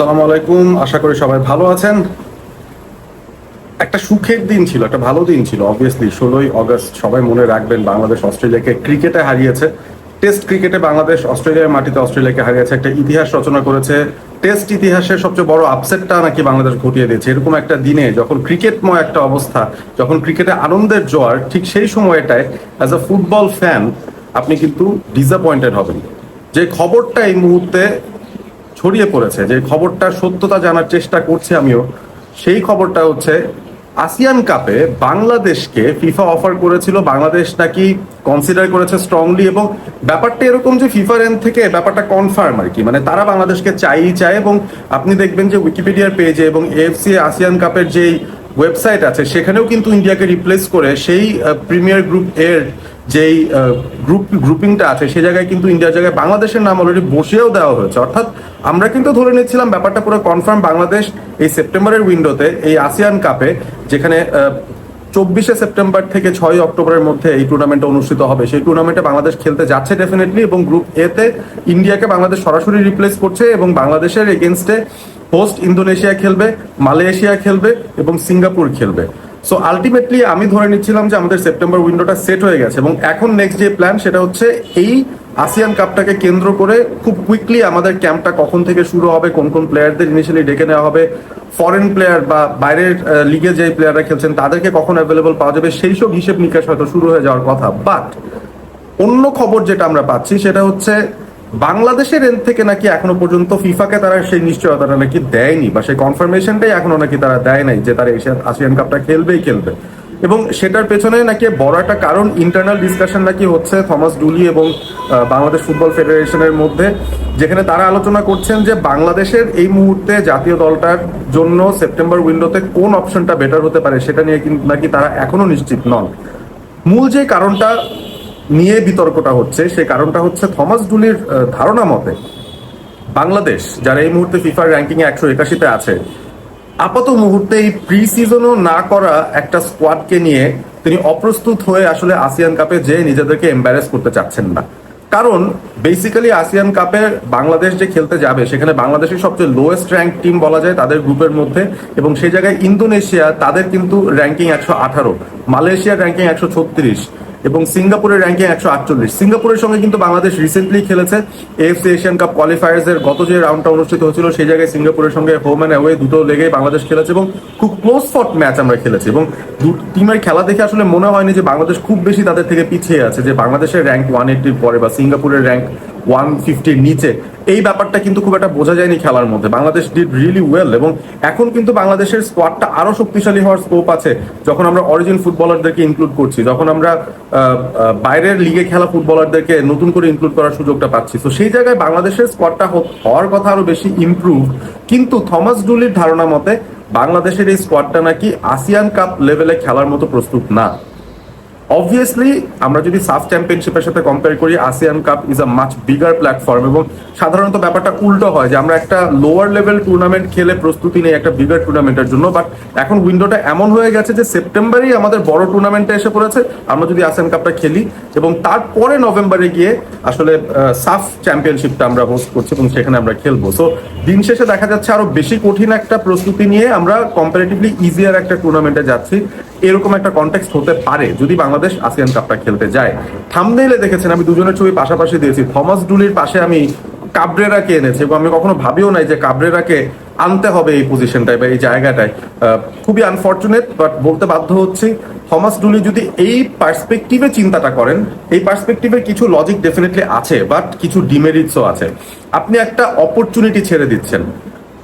আসসালামু আলাইকুম, আশা করি সবাই ভালো আছেন। একটা সুখের দিন ছিল, একটা ভালো দিন ছিল। অবভিয়াসলি 16ই আগস্ট সবাই মনে রাখবেন, বাংলাদেশ অস্ট্রেলিয়াকে ক্রিকেটে হারিয়েছে। টেস্ট ক্রিকেটে বাংলাদেশ অস্ট্রেলিয়ার মাটিতে অস্ট্রেলিয়াকে হারিয়েছে, একটা ইতিহাস রচনা করেছে। টেস্ট ইতিহাসের সবচেয়ে বড় আপসেটটা নাকি বাংলাদেশ ঘটিয়ে দিয়েছে। এরকম একটা দিনে যখন ক্রিকেটময় একটা অবস্থা, যখন ক্রিকেটে আনন্দের জোয়ার, ঠিক সেই সময়টায় অ্যাজ আ ফুটবল ফ্যান আপনি কিন্তু ডিসঅ্যাপয়েন্টেড হবেন। যে খবরটা এই মুহূর্তে ছড়িয়ে পড়েছে, যে খবরটা সত্যতা জানার চেষ্টা করছি আমিও, সেই খবরটা হচ্ছে আসিয়ান কাপে বাংলাদেশকে ফিফা অফার করেছিল, বাংলাদেশ নাকি কনসিডার করেছে স্ট্রংলি, এবং ব্যাপারটা এরকম যে ফিফার এন্ড থেকে ব্যাপারটা কনফার্ম আর কি, মানে তারা বাংলাদেশকে চায়। এবং আপনি দেখবেন যে উইকিপিডিয়ার পেজে এবং এএফসি আসিয়ান কাপের যেই ওয়েবসাইট আছে সেখানেও কিন্তু ইন্ডিয়াকে রিপ্লেস করে সেই প্রিমিয়ার গ্রুপ এর যেই গ্রুপিংটা আছে সেই জায়গায় কিন্তু ইন্ডিয়ার জায়গায় বাংলাদেশের নাম অলরেডি বসিয়েও দেওয়া হয়েছে। অর্থাৎ আমরা কিন্তু ধরে নিচ্ছিলাম ব্যাপারটা পুরো কনফার্ম, বাংলাদেশ এই সেপ্টেম্বরের উইন্ডোতে এই আসিয়ান কাপে, যেখানে 24শে সেপ্টেম্বর থেকে 6ই অক্টোবরের মধ্যে এই টুর্নামেন্টটা অনুষ্ঠিত হবে, সেই টুর্নামেন্টে বাংলাদেশ খেলতে যাচ্ছে ডেফিনেটলি। এবং গ্রুপ এ তে ইন্ডিয়াকে বাংলাদেশ সরাসরি রিপ্লেস করছে এবং বাংলাদেশের এগেনস্টে হোস্ট ইন্দোনেশিয়া খেলবে, মালয়েশিয়া খেলবে এবং সিঙ্গাপুর খেলবে। সো আলটিমেটলি আমি ধরে নিচ্ছিলাম যে আমাদের সেপ্টেম্বর উইন্ডোটা সেট হয়ে গেছে, এবং এখন নেক্সট যে প্ল্যান সেটা হচ্ছে এই আসিয়ান কাপটাকে কেন্দ্র করে খুব কুইকলি আমাদের ক্যাম্পটা কখন থেকে শুরু হবে, কোন কোন প্লেয়ারদের ইনিশিয়ালি ডেকে নেওয়া হবে, ফরেন প্লেয়ার বা বাইরের লিগে যে প্লেয়াররা খেলছেন তাদেরকে কখন অ্যাভেলেবল পাওয়া যাবে, সেই সব হিসেব নিকাশ হয়তো শুরু হয়ে যাওয়ার কথা। বাট অন্য খবর যেটা আমরা পাচ্ছি সেটা হচ্ছে বাংলাদেশের এন্ড থেকে নাকি এখনো পর্যন্ত ফিফাকে তারা সেই নিশ্চয়তাটা নাকি দেয়নি, বা সেই কনফার্মেশনটাই এখনো নাকি তারা দেয় নাই যে তারা আসিয়ান কাপটা খেলবে। এবং সেটার পেছনে নাকি বড় একটা কারণ ইন্টারনাল ডিসকাশন নাকি হচ্ছে থমাস ডুলি এবং বাংলাদেশ ফুটবল ফেডারেশনের মধ্যে, যেখানে তারা আলোচনা করছেন যে বাংলাদেশের এই মুহূর্তে জাতীয় দলটার জন্য সেপ্টেম্বর উইন্ডোতে কোন অপশনটা বেটার হতে পারে সেটা নিয়ে কিন্তু নাকি তারা এখনো নিশ্চিত নন। মূল যে কারণটা নিয়ে বিতর্কটা হচ্ছে সেই কারণটা হচ্ছে থমাস ডুলির ধারণা মতে বাংলাদেশ, যারা এই মুহূর্তে ফিফার র্যাঙ্কিং এ 181-তে আছে, আপাত মুহূর্তে এই প্রি সিজনও না করা একটা স্কোয়াডকে নিয়ে তিনি অপ্রস্তুত হয়ে আসলে আসিয়ান কাপে যে নিজেদেরকে এম্বারেস করতে চাচ্ছেন না। কারণ বেসিক্যালি আসিয়ান কাপে বাংলাদেশ যে খেলতে যাবে সেখানে বাংলাদেশের সবচেয়ে লোয়েস্ট র্যাঙ্ক টিম বলা যায় তাদের গ্রুপের মধ্যে, এবং সেই জায়গায় ইন্দোনেশিয়া, তাদের কিন্তু র্যাঙ্কিং 118, মালয়েশিয়ার র্যাঙ্কিং 136 এবং সিঙ্গাপুরের র্যাঙ্কিং 148। সিঙ্গাপুরের সঙ্গে কিন্তু বাংলাদেশ রিসেন্টলি খেলেছে এএফসি এশিয়ান কাপ কোয়ালিফায়ার্স এর গত যে রাউন্ডটা অনুষ্ঠিত হয়েছিল সেই জায়গায় সিঙ্গাপুরের সঙ্গে হোম অ্যান্ড অ্যাওয়ে দুটো লেগেই বাংলাদেশ খেলেছে এবং খুব ক্লোজ ফট ম্যাচ আমরা খেলেছি। এবং টিমের খেলা দেখে আসলে মনে হয়নি যে বাংলাদেশ খুব বেশি তাদের থেকে পিছিয়ে আছে, যে বাংলাদেশের র্যাঙ্ক 180-র পরে বা সিঙ্গাপুরের র্যাঙ্ক 150-র নিচে, এই ব্যাপারটা কিন্তু খুব একটা বোঝা যায়নি খেলার মধ্যে। বাংলাদেশ ডিড রিয়েলি ওয়েল, এবং এখন কিন্তু বাংলাদেশের স্কোয়াডটা আরো শক্তিশালী হওয়ার স্কোপ আছে যখন আমরা অরিজিন ফুটবলারদেরকে ইনক্লুড করছি, যখন আমরা বাইরের লিগে খেলা ফুটবলারদেরকে নতুন করে ইনক্লুড করার সুযোগটা পাচ্ছি। তো সেই জায়গায় বাংলাদেশের স্কোয়াডটা হওয়ার কথা আরো বেশি ইমপ্রুভ, কিন্তু থমাস ডুলির ধারণা মতে বাংলাদেশের এই স্কোয়াডটা নাকি আসিয়ান কাপ লেভেলে খেলার মতো প্রস্তুত না। অবভিয়াসলি আমরা যদি সাফ চ্যাম্পিয়নশিপের সাথে কম্পেয়ার করি, ASEAN cup is a much bigger platform, এবং সাধারণত ব্যাপারটা উল্টো হয় যে আমরা একটা লোয়ার লেভেল টুর্নামেন্ট খেলে প্রস্তুতি নেই একটা বিগার টুর্নামেন্টের জন্য। বাট এখন উইন্ডোটা এমন হয়ে গেছে যে সেপ্টেম্বরেই আমাদের বড় টুর্নামেন্টটা এসে পড়েছে, আমরা যদি আসিয়ান কাপটা খেলি এবং তারপরে নভেম্বরে গিয়ে আসলে সাফ চ্যাম্পিয়নশিপটা আমরা হোস্ট করছি এবং সেখানে আমরা খেলবো। সো দিন শেষে দেখা যাচ্ছে আরো বেশি কঠিন একটা প্রস্তুতি নিয়ে আমরা কম্পারেটিভলি ইজিয়ার একটা টুর্নামেন্টে যাচ্ছি, এরকম একটা কনটেক্সট হতে পারে যদি বাংলাদেশ আসিয়ান কাপটা খেলতে যায়। থাম্বনেইলে দেখেছেন আমি দুজনের ছবি পাশাপাশি দিয়েছি, থমাস ডুলির পাশে আমি কাবরেরাকে এনেছি, এবং আমি কখনো ভাবিও নাই যে কাবরেরাকে আনতে হবে এই পজিশনটায় বা এই জায়গাটায়। খুবই আনফর্চুনেট, বাট বলতে বাধ্য হচ্ছি থমাস ডুলি যদি এই পার্সপেক্টিভে চিন্তাটা করেন, এই পার্সপেক্টিভে কিছু লজিক ডেফিনেটলি আছে, বাট কিছু ডিমেরিটসও আছে। আপনি একটা অপরচুনিটি ছেড়ে দিচ্ছেন,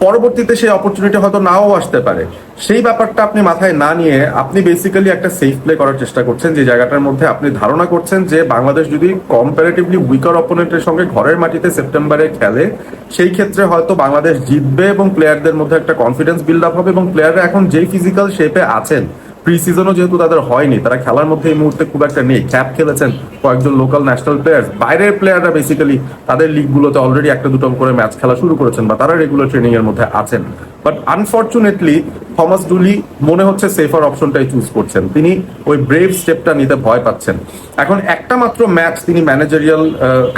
পরবর্তীতে সেই অপরচুনিটি হয়তো নাও আসতে পারে, সেই ব্যাপারটা আপনি মাথায় না নিয়ে আপনি বেসিক্যালি একটা সেফ প্লে করার চেষ্টা করছেন, যে জায়গাটার মধ্যে আপনি ধারণা করছেন যে বাংলাদেশ যদি কম্পারেটিভলি উইকার অপোনেন্টের সঙ্গে ঘরের মাটিতে সেপ্টেম্বরে খেলে সেই ক্ষেত্রে হয়তো বাংলাদেশ জিতবে এবং প্লেয়ারদের মধ্যে একটা কনফিডেন্স বিল্ড আপ হবে, এবং প্লেয়াররা এখন যেই ফিজিক্যাল শেপে আছেন, প্রি সিজনও যেহেতু তাদের হয়নি, তারা খেলার মধ্যে এই মুহূর্তে খুব একটা নেই, ক্যাপ খেলেছেন কয়েকজন লোকাল ন্যাশনাল প্লেয়ার, বাইরের প্লেয়াররা বেসিক্যালি তাদের লিগগুলোতে অলরেডি একটা দুটো করে ম্যাচ খেলা শুরু করেছেন বা তারা রেগুলার ট্রেনিং এর মধ্যে আছেন। বাট আনফর্চুনেটলি থমাস ডুলি মনে হচ্ছে সেফার অপশনটাই চুজ করছেন, তিনি ওই ব্রেভ স্টেপটা নিতে ভয় পাচ্ছেন। এখন একটা মাত্র ম্যাচ তিনি ম্যানেজারিয়াল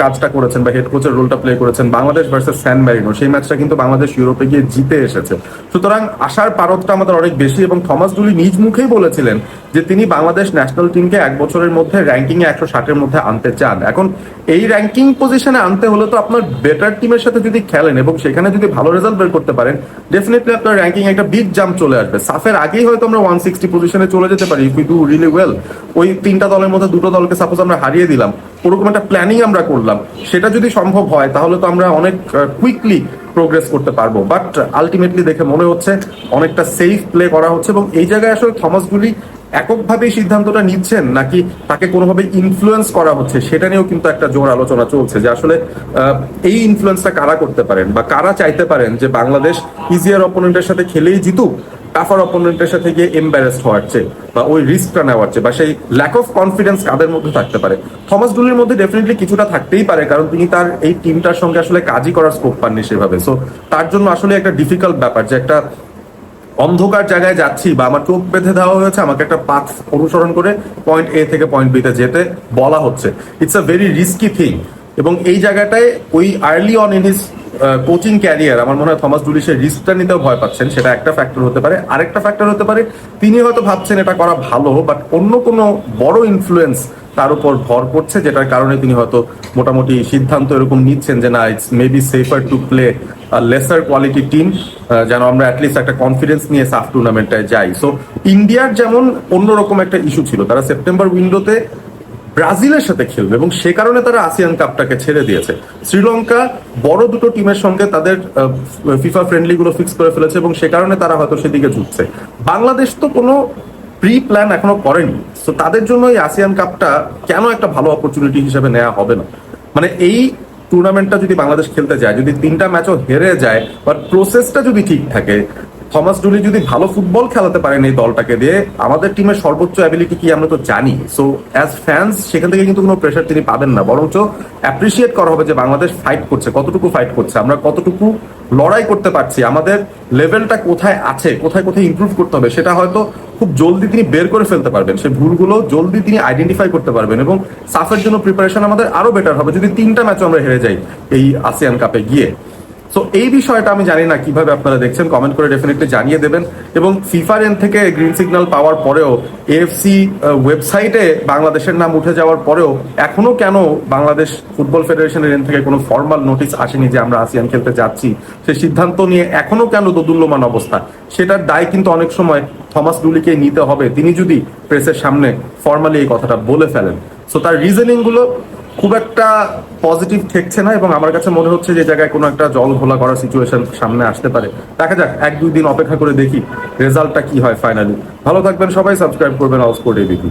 কাজটা করেছেন বা হেড কোচের রোলটা প্লে করেছেন, বাংলাদেশ ভার্সেস স্যান ম্যারিনো, সেই ম্যাচটা কিন্তু বাংলাদেশ ইউরোপে গিয়ে জিতে এসেছে। সুতরাং আশার পারদটা আমাদের অনেক বেশি, এবং থমাস ডুলি নিজ মুখেই বলেছিলেন যে তিনি বাংলাদেশ ন্যাশনাল টিমকে 1 বছরের মধ্যে র্যাঙ্কিংয়ে 160-এর মধ্যে আনতে চান। এখন এই র্যাঙ্কিং পজিশনে আনতে হলে তো আপনার বেটার টিমের সাথে যদি খেলেন এবং সেখানে যদি ভালো রেজাল্ট বের করতে পারেন, ডেফিনেটলি আপনার র্যাঙ্কিং একটা বিগ জাম্প চলে আসবে। সাফের আগেই হয়তো আমরা 160 পজিশনে চলে যেতে পারি if we do really well. ওই 3টা দলের মধ্যে 2টো দলকে সাপোজ আমরা হারিয়ে দিলাম, ওরকম একটা প্ল্যানিং আমরা করলাম, সেটা যদি সম্ভব হয় তাহলে তো আমরা অনেক কুইকলি প্রোগ্রেস করতে পারবো। বাট আলটিমেটলি দেখে মনে হচ্ছে অনেকটা সেফ প্লে করা হচ্ছে, এবং এই জায়গায় আসলে থমাস ডুলি এককভাবেই সিদ্ধান্তটা নিচ্ছেন নাকি তাকে কোনোভাবে ইনফ্লুয়েন্স করা হচ্ছে, সেটা নিয়েও কিন্তু একটা জোর আলোচনা চলছে যে আসলে এই ইনফ্লুয়েন্সটা কারা করতে পারেন বা কারা চাইতে পারেন যে বাংলাদেশ ইজিয়ার অপোনেন্টের সাথে খেলেই জিতুক, টাফার অপোনেন্টের সাথে গিয়ে এম্বারেসড হওয়ার চেয়ে বা ওই রিস্কটা নেওয়ার চেয়ে, বা সেই ল্যাক অফ কনফিডেন্স কাদের মধ্যে থাকতে পারে। থমাস ডুলির মধ্যে ডেফিনেটলি কিছুটা থাকতেই পারে, কারণ তিনি তার এই টিমটার সঙ্গে আসলে কাজই করার স্কোপ পাননি সেভাবে। সো তার জন্য আসলে একটা ডিফিকাল্ট ব্যাপার যে একটা অন্ধকার জায়গায় যাচ্ছি বা আমার চোখ বেঁধে দেওয়া হয়েছে, আমাকে একটা পাথ অনুসরণ করে পয়েন্ট এ থেকে পয়েন্ট বিতে যেতে বলা হচ্ছে। It's a very risky thing, এবং এই জায়গাটায় ওই early on in his coaching career আমার মনে হয় থমাস ডুলি সে রিস্কটা নিতেও ভয় পাচ্ছেন, সেটা একটা ফ্যাক্টর হতে পারে। আরেকটা ফ্যাক্টর হতে পারে তিনি হয়তো ভাবছেন এটা করা ভালো, বাট অন্য কোনো বড় ইনফ্লুয়েন্স তার উপর ভর করছে, যেটার কারণে তিনি হয়তো মোটামুটি সিদ্ধান্ত এরকম নিচ্ছেন যে না, it's maybe safer to play lesser quality team, যেন আমরা অ্যাটলিস্ট একটা কনফিডেন্স নিয়ে সাফ টুর্নামেন্টটায় যাই। সো ইন্ডিয়ার যেমন অন্যরকম একটা ইস্যু ছিল, তারা সেপ্টেম্বর উইন্ডোতে ব্রাজিলের সাথে খেলবে এবং সে কারণে তারা আসিয়ান কাপটাকে ছেড়ে দিয়েছে। শ্রীলঙ্কা বড় দুটো টিমের সঙ্গে তাদের ফিফা ফ্রেন্ডলি গুলো ফিক্স করে ফেলেছে এবং সে কারণে তারা হয়তো সেদিকে ঝুঁকছে। বাংলাদেশ তো কোনো প্রি প্ল্যান এখনো করেনি, তো তাদের জন্য এই আসিয়ান কাপটা কেন একটা ভালো অপরচুনিটি হিসেবে নেওয়া হবে না? মানে এই টুর্নামেন্টটা যদি বাংলাদেশ খেলতে যায়, যদি 3টা ম্যাচও হেরে যায়, বাট প্রসেসটা যদি ঠিক থাকে, থমাস ডুলি যদি ভালো ফুটবল খেলাতে পারেন এই দলটাকে দিয়ে, আমাদের টিমের সর্বোচ্চ অ্যাবিলিটি কি আমরা তো জানি। সো অ্যাজ ফ্যান্স সেখান থেকে কিন্তু কোনো প্রেশার তিনি পাবেন না, বরঞ্চ অ্যাপ্রিসিয়েট করা হবে যে বাংলাদেশ ফাইট করছে, কতটুকু ফাইট করছে, আমরা কতটুকু লড়াই করতে পারছি, আমাদের লেভেলটা কোথায় আছে, কোথায় কোথায় ইমপ্রুভ করতে হবে, সেটা হয়তো খুব জলদি তিনি বের করে ফেলতে পারবেন, সেই ভুলগুলো জলদি তিনি আইডেন্টিফাই করতে পারবেন, এবং সাফের জন্য প্রিপারেশন আমাদের আরো বেটার হবে যদি 3টা ম্যাচ আমরা হেরে যাই এই আসিয়ান কাপে গিয়ে। সো এই বিষয়টা আমি জানি না কিভাবে আপনারা দেখছেন, কমেন্ট করে ডেফিনেটলি জানিয়ে দেবেন। এবং ফিফার এন্ড থেকে গ্রিন সিগন্যাল পাওয়ার পরেও, এএফসি ওয়েবসাইটে বাংলাদেশের নাম উঠে যাওয়ার পরেও এখনো কেন বাংলাদেশ ফুটবল ফেডারেশনের এন্ড থেকে কোনো ফর্মাল নোটিশ আসেনি যে আমরা আসিয়ান খেলতে যাচ্ছি, সেই সিদ্ধান্ত নিয়ে এখনো কেন দোদুল্যমান অবস্থা, সেটার দায় কিন্তু অনেক সময় থমাস ডুলিকে নিতে হবে, তিনি যদি প্রেসের সামনে ফর্মালি এই কথাটা বলে ফেলেন। সো তার রিজনিং গুলো খুব একটা পজিটিভ ঠেকছে না, এবং আমার কাছে মনে হচ্ছে যে জায়গায় কোনো একটা জল ঘোলা করার সিচুয়েশন সামনে আসতে পারে। দেখা যাক, 1-2 দিন অপেক্ষা করে দেখি রেজাল্টটা কি হয় ফাইনালি। ভালো থাকবেন সবাই, সাবস্ক্রাইব করবেন অল স্পোর্ট এবিপি।